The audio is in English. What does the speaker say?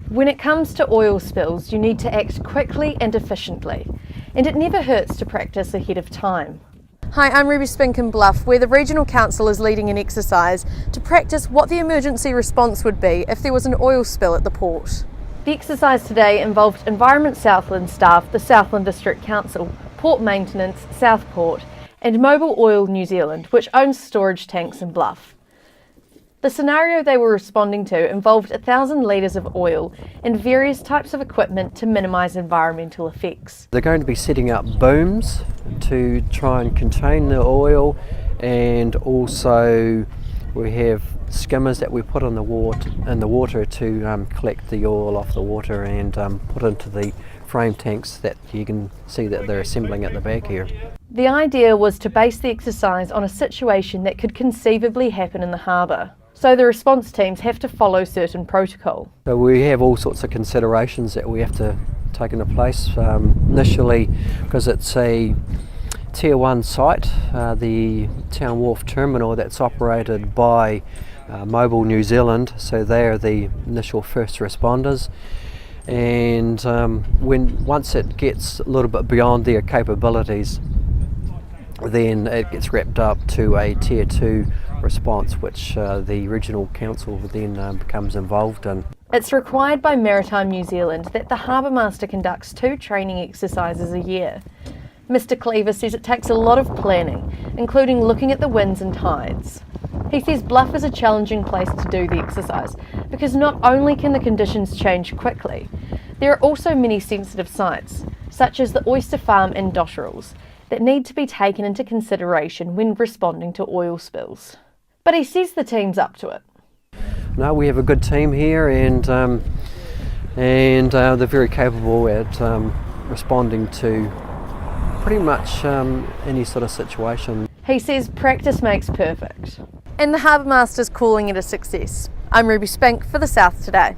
When it comes to oil spills, you need to act quickly and efficiently, and it never hurts to practice ahead of time. Hi, I'm Ruby Spink in Bluff, where the Regional Council is leading an exercise to practice what the emergency response would be if there was an oil spill at the port. The exercise today involved Environment Southland staff, the Southland District Council, Port Maintenance, Southport, and Mobile Oil New Zealand, which owns storage tanks in Bluff. The scenario they were responding to involved 1,000 litres of oil and various types of equipment to minimise environmental effects. They're going to be setting up booms to try and contain the oil, and also we have skimmers that we put in the water to collect the oil off the water and put into the frame tanks that you can see that they're assembling at the back here. The idea was to base the exercise on a situation that could conceivably happen in the harbour. So the response teams have to follow certain protocol. So we have all sorts of considerations that we have to take into place. Initially, because it's a Tier 1 site, the Town Wharf Terminal that's operated by Mobile New Zealand, so they are the initial first responders. And once it gets a little bit beyond their capabilities, then it gets wrapped up to a Tier 2 response, which the Regional Council then becomes involved in. It's required by Maritime New Zealand that the Harbourmaster conducts 2 training exercises a year. Mr. Cleaver says it takes a lot of planning, including looking at the winds and tides. He says Bluff is a challenging place to do the exercise because not only can the conditions change quickly, there are also many sensitive sites, such as the oyster farm and dotterels, that need to be taken into consideration when responding to oil spills. But he says the team's up to it. No, we have a good team here, and they're very capable at responding to pretty much any sort of situation. He says practice makes perfect. And the Harbourmaster's calling it a success. I'm Ruby Spink for the South Today.